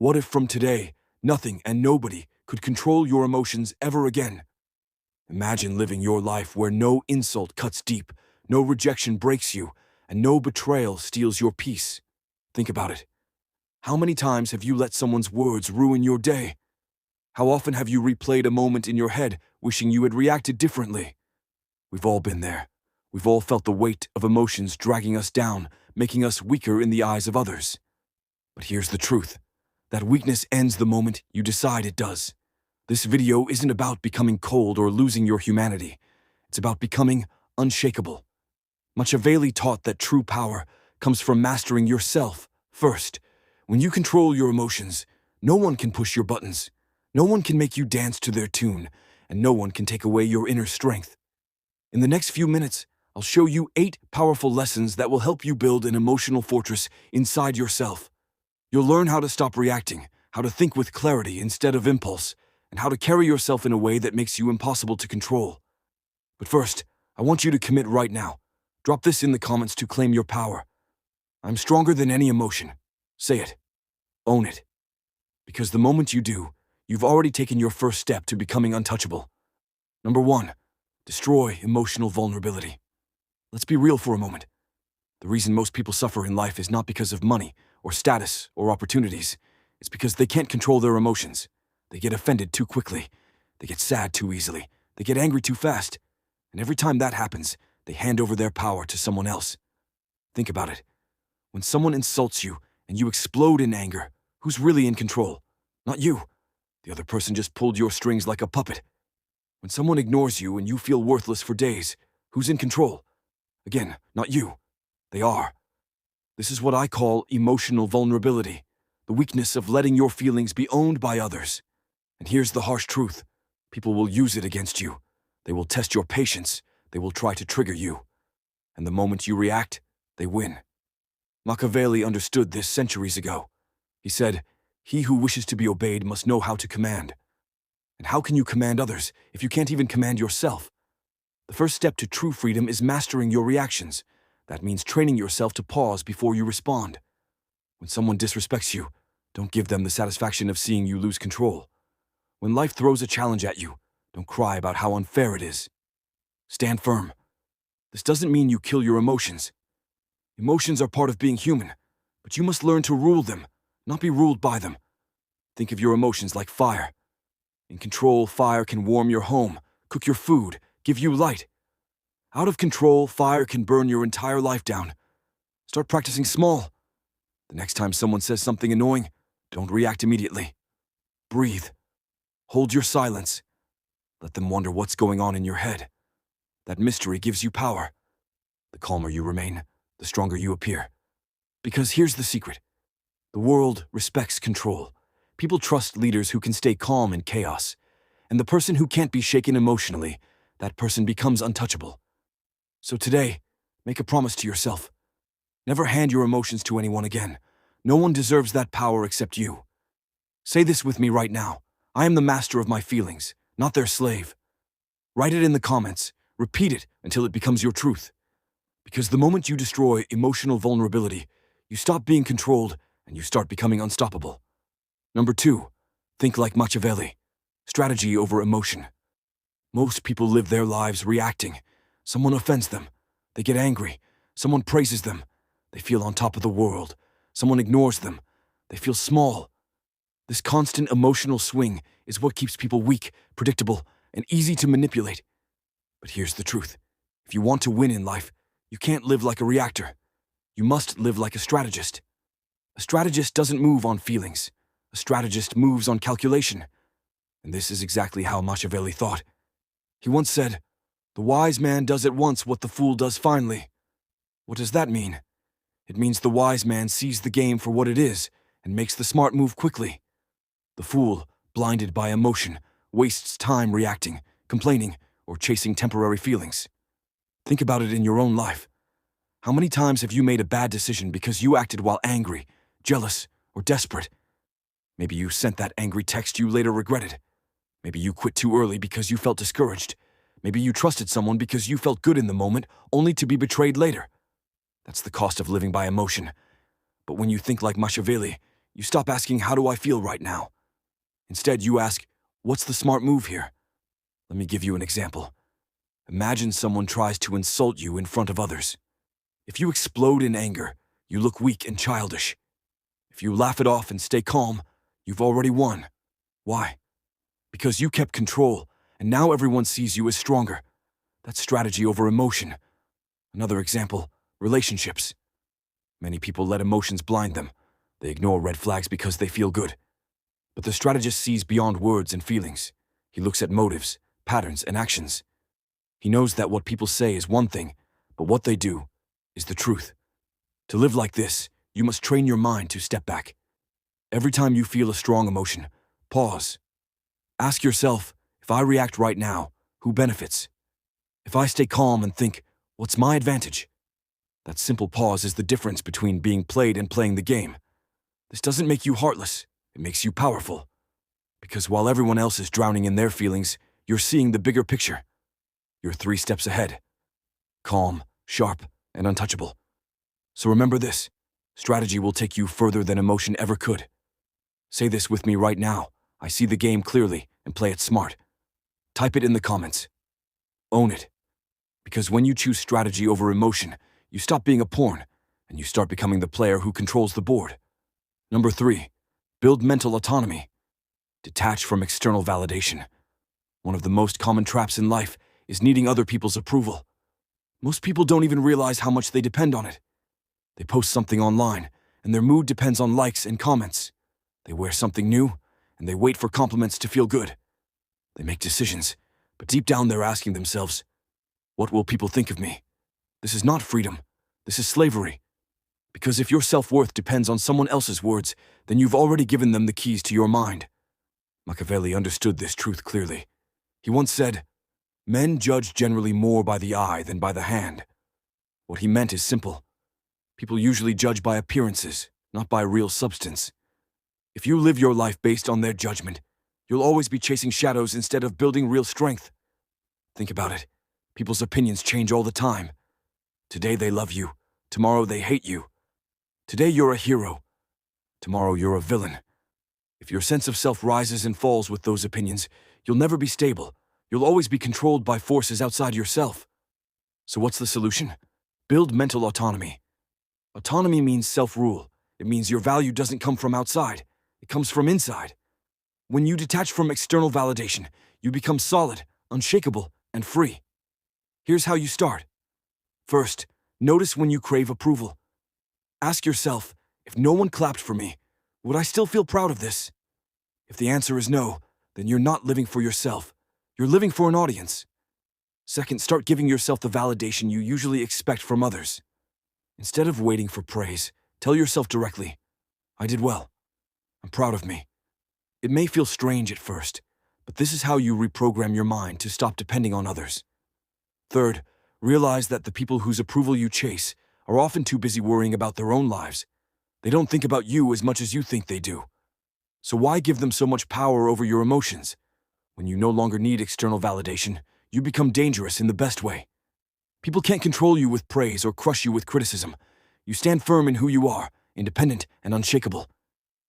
What if from today, nothing and nobody could control your emotions ever again? Imagine living your life where no insult cuts deep, no rejection breaks you, and no betrayal steals your peace. Think about it. How many times have you let someone's words ruin your day? How often have you replayed a moment in your head, wishing you had reacted differently? We've all been there. We've all felt the weight of emotions dragging us down, making us weaker in the eyes of others. But here's the truth. That weakness ends the moment you decide it does. This video isn't about becoming cold or losing your humanity. It's about becoming unshakable. Machiavelli taught that true power comes from mastering yourself first. When you control your emotions, no one can push your buttons. No one can make you dance to their tune, and no one can take away your inner strength. In the next few minutes, I'll show you 8 powerful lessons that will help you build an emotional fortress inside yourself. You'll learn how to stop reacting, how to think with clarity instead of impulse, and how to carry yourself in a way that makes you impossible to control. But first, I want you to commit right now. Drop this in the comments to claim your power. I'm stronger than any emotion. Say it. Own it. Because the moment you do, you've already taken your first step to becoming untouchable. Number 1. Destroy emotional vulnerability. Let's be real for a moment. The reason most people suffer in life is not because of money, or status, or opportunities. It's because they can't control their emotions. They get offended too quickly. They get sad too easily. They get angry too fast. And every time that happens, they hand over their power to someone else. Think about it. When someone insults you and you explode in anger, who's really in control? Not you. The other person just pulled your strings like a puppet. When someone ignores you and you feel worthless for days, who's in control? Again, not you. They are. This is what I call emotional vulnerability, the weakness of letting your feelings be owned by others. And here's the harsh truth. People will use it against you. They will test your patience. They will try to trigger you. And the moment you react, they win. Machiavelli understood this centuries ago. He said, "He who wishes to be obeyed must know how to command." And how can you command others if you can't even command yourself? The first step to true freedom is mastering your reactions. That means training yourself to pause before you respond. When someone disrespects you, don't give them the satisfaction of seeing you lose control. When life throws a challenge at you, don't cry about how unfair it is. Stand firm. This doesn't mean you kill your emotions. Emotions are part of being human, but you must learn to rule them, not be ruled by them. Think of your emotions like fire. In control, fire can warm your home, cook your food, give you light. Out of control, fire can burn your entire life down. Start practicing small. The next time someone says something annoying, don't react immediately. Breathe. Hold your silence. Let them wonder what's going on in your head. That mystery gives you power. The calmer you remain, the stronger you appear. Because here's the secret. The world respects control. People trust leaders who can stay calm in chaos. And the person who can't be shaken emotionally, that person becomes untouchable. So today, make a promise to yourself. Never hand your emotions to anyone again. No one deserves that power except you. Say this with me right now. I am the master of my feelings, not their slave. Write it in the comments. Repeat it until it becomes your truth. Because the moment you destroy emotional vulnerability, you stop being controlled and you start becoming unstoppable. Number 2, think like Machiavelli. Strategy over emotion. Most people live their lives reacting. Someone offends them. They get angry. Someone praises them. They feel on top of the world. Someone ignores them. They feel small. This constant emotional swing is what keeps people weak, predictable, and easy to manipulate. But here's the truth. If you want to win in life, you can't live like a reactor. You must live like a strategist. A strategist doesn't move on feelings. A strategist moves on calculation. And this is exactly how Machiavelli thought. He once said, "The wise man does at once what the fool does finally." What does that mean? It means the wise man sees the game for what it is and makes the smart move quickly. The fool, blinded by emotion, wastes time reacting, complaining, or chasing temporary feelings. Think about it in your own life. How many times have you made a bad decision because you acted while angry, jealous, or desperate? Maybe you sent that angry text you later regretted. Maybe you quit too early because you felt discouraged. Maybe you trusted someone because you felt good in the moment, only to be betrayed later. That's the cost of living by emotion. But when you think like Machiavelli, You stop asking, how do I feel right now? Instead, you ask, what's the smart move here? Let me give you an example. Imagine someone tries to insult you in front of others. If you explode in anger, you look weak and childish. If you laugh it off and stay calm, you've already won. Why? Because you kept control, and now everyone sees you as stronger. That's strategy over emotion. Another example, relationships. Many people let emotions blind them. They ignore red flags because they feel good. But the strategist sees beyond words and feelings. He looks at motives, patterns, and actions. He knows that what people say is one thing, but what they do is the truth. To live like this, you must train your mind to step back. Every time you feel a strong emotion, pause. Ask yourself, if I react right now, who benefits? If I stay calm and think, what's my advantage? That simple pause is the difference between being played and playing the game. This doesn't make you heartless, it makes you powerful. Because while everyone else is drowning in their feelings, you're seeing the bigger picture. You're 3 steps ahead. Calm, sharp, and untouchable. So remember this, strategy will take you further than emotion ever could. Say this with me right now, I see the game clearly, and play it smart. Type it in the comments. Own it. Because when you choose strategy over emotion, you stop being a pawn, and you start becoming the player who controls the board. Number 3, build mental autonomy. Detach from external validation. One of the most common traps in life is needing other people's approval. Most people don't even realize how much they depend on it. They post something online, and their mood depends on likes and comments. They wear something new, and they wait for compliments to feel good. They make decisions, but deep down they're asking themselves, what will people think of me? This is not freedom. This is slavery. Because if your self-worth depends on someone else's words, then you've already given them the keys to your mind. Machiavelli understood this truth clearly. He once said, men judge generally more by the eye than by the hand. What he meant is simple. People usually judge by appearances, not by real substance. If you live your life based on their judgment, you'll always be chasing shadows instead of building real strength. Think about it. People's opinions change all the time. Today they love you. Tomorrow they hate you. Today you're a hero. Tomorrow you're a villain. If your sense of self rises and falls with those opinions, you'll never be stable. You'll always be controlled by forces outside yourself. So what's the solution? Build mental autonomy. Autonomy means self-rule. It means your value doesn't come from outside. It comes from inside. When you detach from external validation, you become solid, unshakable, and free. Here's how you start. First, notice when you crave approval. Ask yourself, if no one clapped for me, would I still feel proud of this? If the answer is no, then you're not living for yourself. You're living for an audience. Second, start giving yourself the validation you usually expect from others. Instead of waiting for praise, tell yourself directly, I did well. I'm proud of me. It may feel strange at first, but this is how you reprogram your mind to stop depending on others. Third, realize that the people whose approval you chase are often too busy worrying about their own lives. They don't think about you as much as you think they do. So why give them so much power over your emotions? When you no longer need external validation, you become dangerous in the best way. People can't control you with praise or crush you with criticism. You stand firm in who you are, independent and unshakable.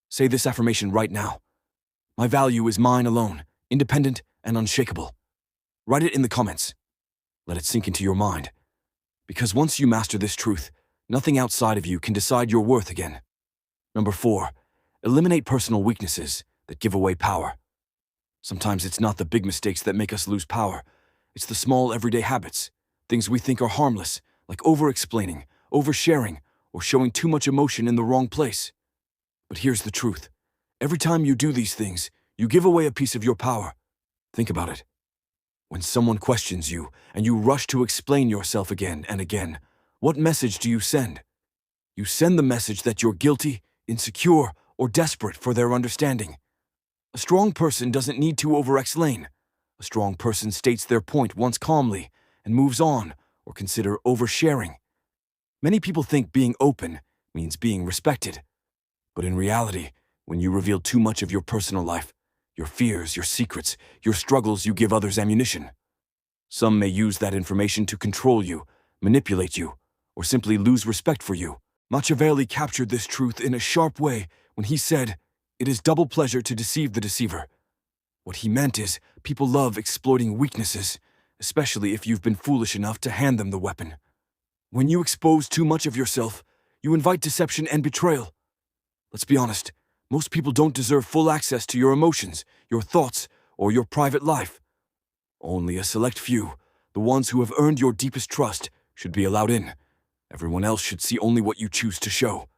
Say this affirmation right now. My value is mine alone, independent and unshakable. Write it in the comments. Let it sink into your mind. Because once you master this truth, nothing outside of you can decide your worth again. Number 4, eliminate personal weaknesses that give away power. Sometimes it's not the big mistakes that make us lose power. It's the small everyday habits, things we think are harmless, like over-explaining, oversharing, or showing too much emotion in the wrong place. But here's the truth. Every time you do these things, you give away a piece of your power. Think about it. When someone questions you, and you rush to explain yourself again and again, what message do you send? You send the message that you're guilty, insecure, or desperate for their understanding. A strong person doesn't need to over-explain. A strong person states their point once calmly and moves on, or consider oversharing. Many people think being open means being respected. But in reality, when you reveal too much of your personal life, your fears, your secrets, your struggles, you give others ammunition. Some may use that information to control you, manipulate you, or simply lose respect for you. Machiavelli captured this truth in a sharp way when he said, "It is double pleasure to deceive the deceiver." What he meant is, people love exploiting weaknesses, especially if you've been foolish enough to hand them the weapon. When you expose too much of yourself, you invite deception and betrayal. Let's be honest, most people don't deserve full access to your emotions, your thoughts, or your private life. Only a select few, the ones who have earned your deepest trust, should be allowed in. Everyone else should see only what you choose to show.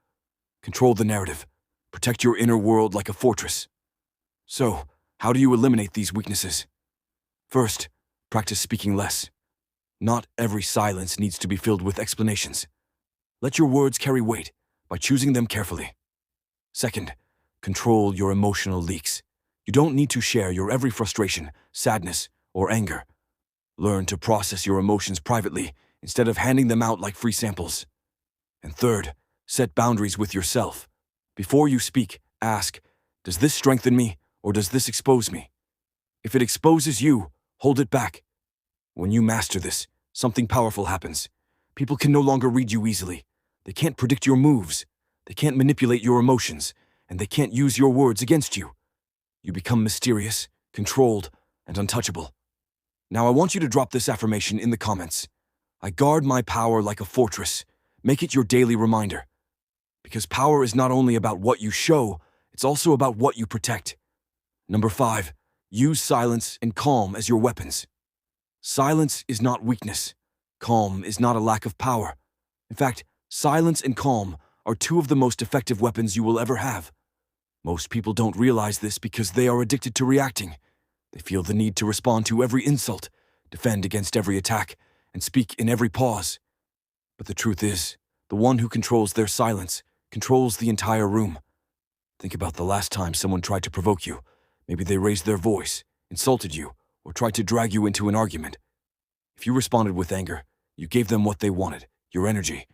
Control the narrative. Protect your inner world like a fortress. So, how do you eliminate these weaknesses? First, practice speaking less. Not every silence needs to be filled with explanations. Let your words carry weight by choosing them carefully. Second, control your emotional leaks. You don't need to share your every frustration, sadness, or anger. Learn to process your emotions privately instead of handing them out like free samples. And third, set boundaries with yourself. Before you speak, ask, does this strengthen me or does this expose me? If it exposes you, hold it back. When you master this, something powerful happens. People can no longer read you easily. They can't predict your moves. They can't manipulate your emotions, and they can't use your words against you. You become mysterious, controlled, and untouchable. Now I want you to drop this affirmation in the comments. I guard my power like a fortress. Make it your daily reminder. Because power is not only about what you show, it's also about what you protect. Number 5, use silence and calm as your weapons. Silence is not weakness. Calm is not a lack of power. In fact, silence and calm are two of the most effective weapons you will ever have. Most people don't realize this because they are addicted to reacting. They feel the need to respond to every insult, defend against every attack, and speak in every pause. But the truth is, the one who controls their silence controls the entire room. Think about the last time someone tried to provoke you. Maybe they raised their voice, insulted you, or tried to drag you into an argument. If you responded with anger, you gave them what they wanted, your energy.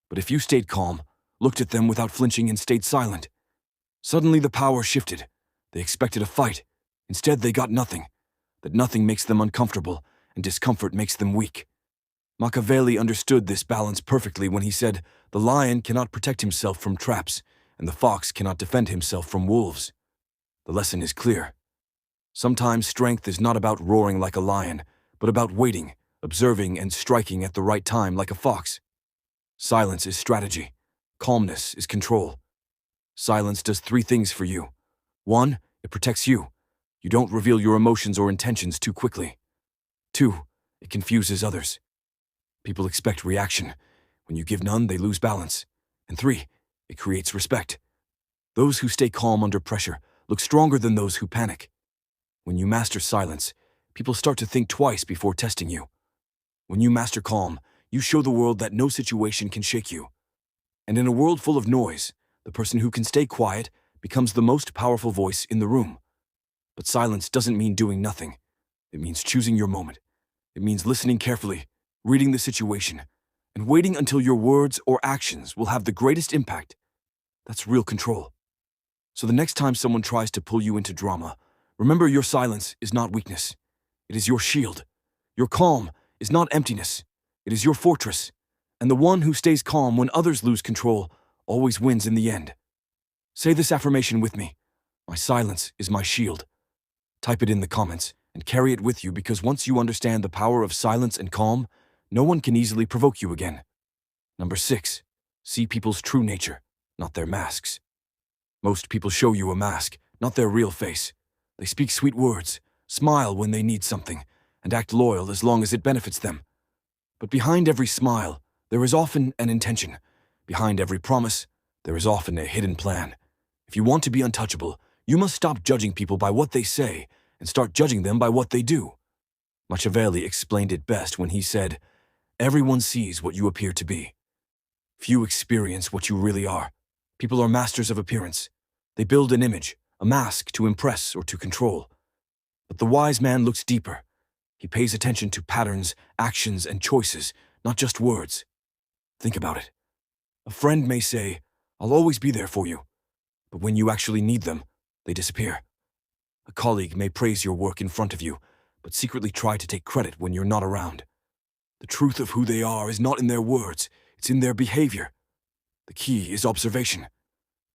But if you stayed calm, looked at them without flinching and stayed silent, suddenly the power shifted. They expected a fight. Instead, they got nothing. That nothing makes them uncomfortable, and discomfort makes them weak. Machiavelli understood this balance perfectly when he said, "The lion cannot protect himself from traps, and the fox cannot defend himself from wolves." The lesson is clear. Sometimes strength is not about roaring like a lion, but about waiting, observing, and striking at the right time like a fox. Silence is strategy. Calmness is control. Silence does 3 things for you. 1, it protects you. You don't reveal your emotions or intentions too quickly. 2, it confuses others. People expect reaction. When you give none, they lose balance. And 3, it creates respect. Those who stay calm under pressure look stronger than those who panic. When you master silence, people start to think twice before testing you. When you master calm, you show the world that no situation can shake you. And in a world full of noise, the person who can stay quiet becomes the most powerful voice in the room. But silence doesn't mean doing nothing. It means choosing your moment. It means listening carefully, reading the situation, and waiting until your words or actions will have the greatest impact. That's real control. So the next time someone tries to pull you into drama, remember your silence is not weakness. It is your shield. Your calm is not emptiness. It is your fortress. And the one who stays calm when others lose control always wins in the end. Say this affirmation with me. My silence is my shield. Type it in the comments and carry it with you, because once you understand the power of silence and calm, no one can easily provoke you again. Number 6, see people's true nature, not their masks. Most people show you a mask, not their real face. They speak sweet words, smile when they need something, and act loyal as long as it benefits them. But behind every smile, there is often an intention. Behind every promise, there is often a hidden plan. If you want to be untouchable, you must stop judging people by what they say and start judging them by what they do. Machiavelli explained it best when he said, "Everyone sees what you appear to be. Few experience what you really are." People are masters of appearance. They build an image, a mask to impress or to control. But the wise man looks deeper. He pays attention to patterns, actions, and choices, not just words. Think about it. A friend may say, "I'll always be there for you," but when you actually need them, they disappear. A colleague may praise your work in front of you, but secretly try to take credit when you're not around. The truth of who they are is not in their words, it's in their behavior. The key is observation.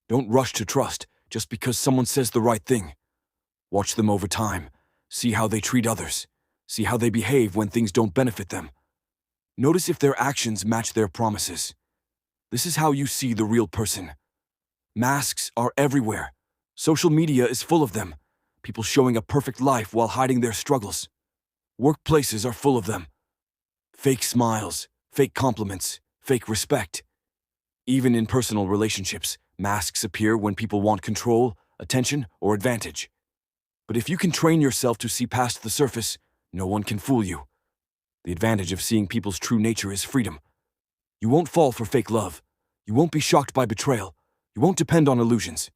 Don't rush to trust just because someone says the right thing. Watch them over time. See how they treat others. See how they behave when things don't benefit them. Notice if their actions match their promises. This is how you see the real person. Masks are everywhere. Social media is full of them. People showing a perfect life while hiding their struggles. Workplaces are full of them. Fake smiles, fake compliments, fake respect. Even in personal relationships, masks appear when people want control, attention, or advantage. But if you can train yourself to see past the surface, no one can fool you. The advantage of seeing people's true nature is freedom. You won't fall for fake love. You won't be shocked by betrayal. You won't depend on illusions.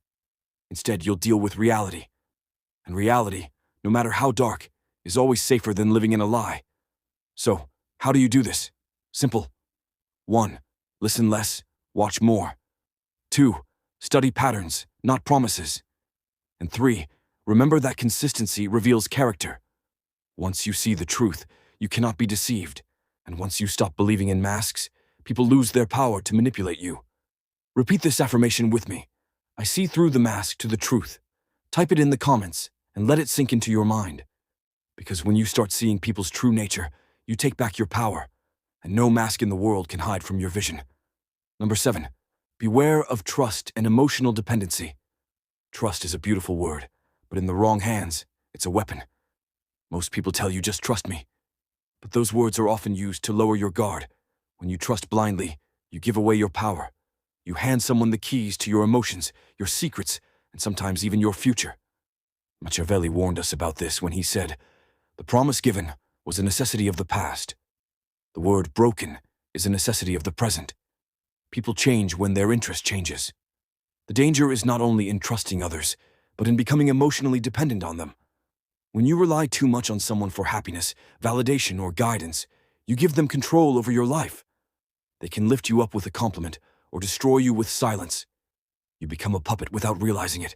Instead, you'll deal with reality. And reality, no matter how dark, is always safer than living in a lie. So, how do you do this? Simple. 1. Listen less, watch more. 2. Study patterns, not promises. And 3. Remember that consistency reveals character. Once you see the truth, you cannot be deceived. And once you stop believing in masks, people lose their power to manipulate you. Repeat this affirmation with me. I see through the mask to the truth. Type it in the comments and let it sink into your mind. Because when you start seeing people's true nature, you take back your power, and no mask in the world can hide from your vision. Number 7. Beware of trust and emotional dependency. Trust is a beautiful word, but in the wrong hands, it's a weapon. Most people tell you just trust me. But those words are often used to lower your guard. When you trust blindly, you give away your power. You hand someone the keys to your emotions, your secrets, and sometimes even your future. Machiavelli warned us about this when he said, "The promise given was a necessity of the past. The word broken is a necessity of the present." People change when their interest changes. The danger is not only in trusting others, but in becoming emotionally dependent on them. When you rely too much on someone for happiness, validation, or guidance, you give them control over your life. They can lift you up with a compliment or destroy you with silence. You become a puppet without realizing it.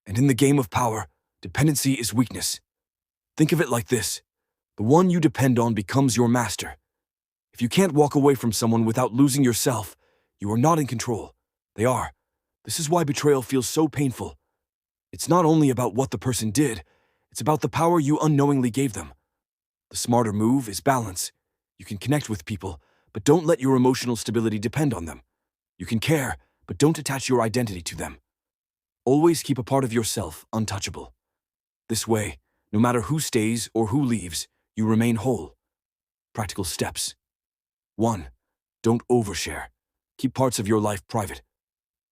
And in the game of power, dependency is weakness. Think of it like this. The one you depend on becomes your master. If you can't walk away from someone without losing yourself, you are not in control. They are. This is why betrayal feels so painful. It's not only about what the person did, it's about the power you unknowingly gave them. The smarter move is balance. You can connect with people, but don't let your emotional stability depend on them. You can care, but don't attach your identity to them. Always keep a part of yourself untouchable. This way, no matter who stays or who leaves, you remain whole. Practical steps. 1. Don't overshare. Keep parts of your life private.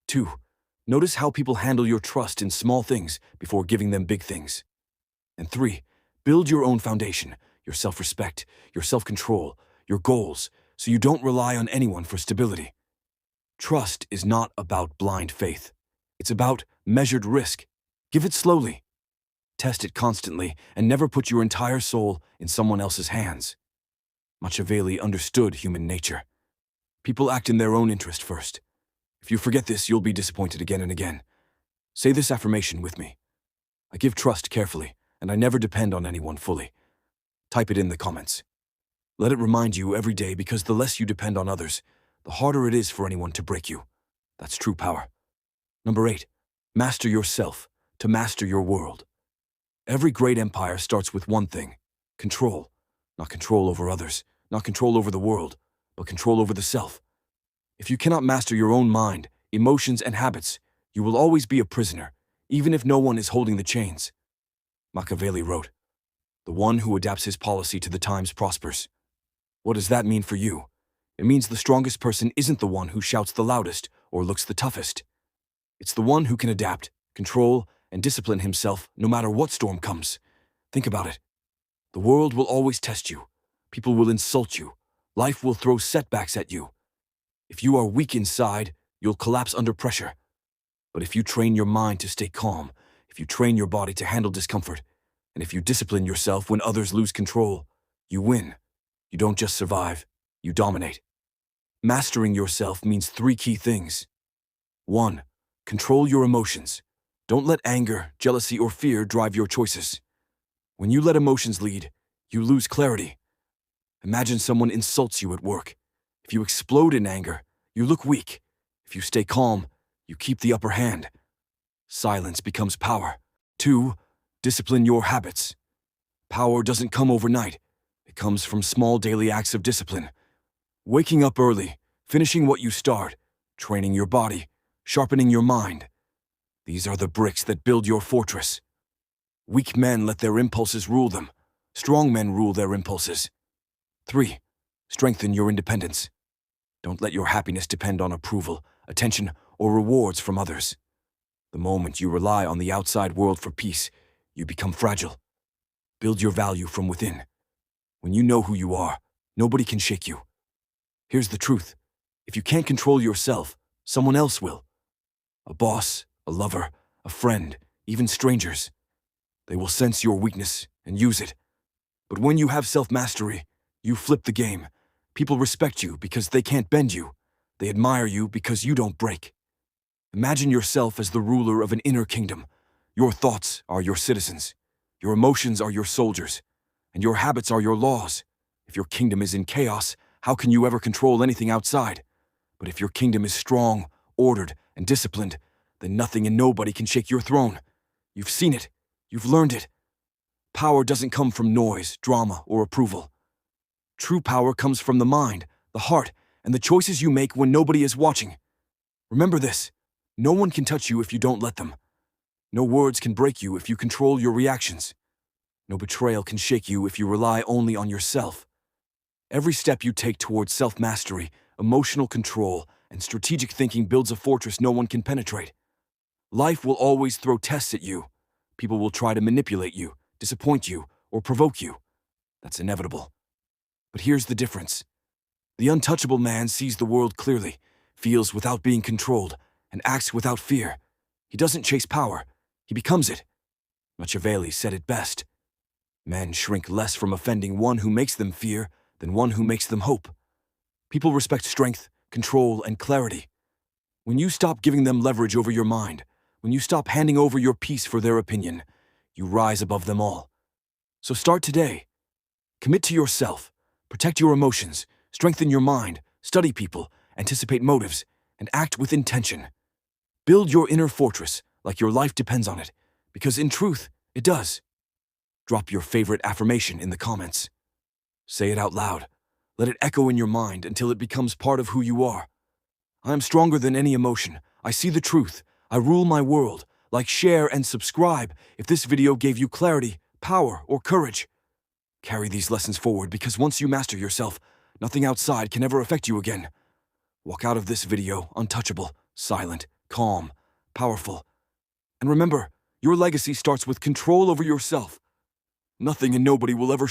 2. Notice how people handle your trust in small things before giving them big things. And 3. Build your own foundation, your self-respect, your self-control, your goals, so you don't rely on anyone for stability. Trust is not about blind faith. It's about measured risk. Give it slowly. Test it constantly and never put your entire soul in someone else's hands. Machiavelli understood human nature. People act in their own interest first. If you forget this, you'll be disappointed again and again. Say this affirmation with me. I give trust carefully, and I never depend on anyone fully. Type it in the comments. Let it remind you every day, because the less you depend on others, the harder it is for anyone to break you. That's true power. Number 8. Master yourself to master your world. Every great empire starts with one thing: control. Not control over others, not control over the world, but control over the self. If you cannot master your own mind, emotions, and habits, you will always be a prisoner, even if no one is holding the chains. Machiavelli wrote, "The one who adapts his policy to the times prospers." What does that mean for you? It means the strongest person isn't the one who shouts the loudest or looks the toughest. It's the one who can adapt, control, and discipline himself no matter what storm comes. Think about it. The world will always test you. People will insult you. Life will throw setbacks at you. If you are weak inside, you'll collapse under pressure. But if you train your mind to stay calm, if you train your body to handle discomfort, and if you discipline yourself when others lose control, you win. You don't just survive, you dominate. Mastering yourself means 3 key things. 1. Control your emotions. Don't let anger, jealousy, or fear drive your choices. When you let emotions lead, you lose clarity. Imagine someone insults you at work. If you explode in anger, you look weak. If you stay calm, You keep the upper hand. Silence becomes power. 2. Discipline your habits. Power doesn't come overnight. It comes from small daily acts of discipline. Waking up early, finishing what you start, training your body, sharpening your mind. These are the bricks that build your fortress. Weak men let their impulses rule them. Strong men rule their impulses. 3. Strengthen your independence. Don't let your happiness depend on approval, attention, or rewards from others. The moment you rely on the outside world for peace, you become fragile. Build your value from within. When you know who you are, nobody can shake you. Here's the truth. If you can't control yourself, someone else will. A boss, a lover, a friend, even strangers. They will sense your weakness and use it. But when you have self-mastery, you flip the game. People respect you because they can't bend you. They admire you because you don't break. Imagine yourself as the ruler of an inner kingdom. Your thoughts are your citizens. Your emotions are your soldiers. And your habits are your laws. If your kingdom is in chaos, how can you ever control anything outside? But if your kingdom is strong, ordered, and disciplined, then nothing and nobody can shake your throne. You've seen it. You've learned it. Power doesn't come from noise, drama, or approval. True power comes from the mind, the heart, and the choices you make when nobody is watching. Remember this. No one can touch you if you don't let them. No words can break you if you control your reactions. No betrayal can shake you if you rely only on yourself. Every step you take towards self-mastery, emotional control, and strategic thinking builds a fortress no one can penetrate. Life will always throw tests at you. People will try to manipulate you, disappoint you, or provoke you. That's inevitable. But here's the difference. The untouchable man sees the world clearly, feels without being controlled, and acts without fear. He doesn't chase power. He becomes it. Machiavelli said it best. Men shrink less from offending one who makes them fear than one who makes them hope. People respect strength, control, and clarity. When you stop giving them leverage over your mind, when you stop handing over your peace for their opinion, you rise above them all. So start today. Commit to yourself. Protect your emotions. Strengthen your mind. Study people. Anticipate motives. And act with intention. Build your inner fortress like your life depends on it, because in truth, it does. Drop your favorite affirmation in the comments. Say it out loud. Let it echo in your mind until it becomes part of who you are. I am stronger than any emotion. I see the truth. I rule my world. Like, share, and subscribe if this video gave you clarity, power, or courage. Carry these lessons forward, because once you master yourself, nothing outside can ever affect you again. Walk out of this video untouchable, silent, calm, powerful. And remember, your legacy starts with control over yourself. Nothing and nobody will ever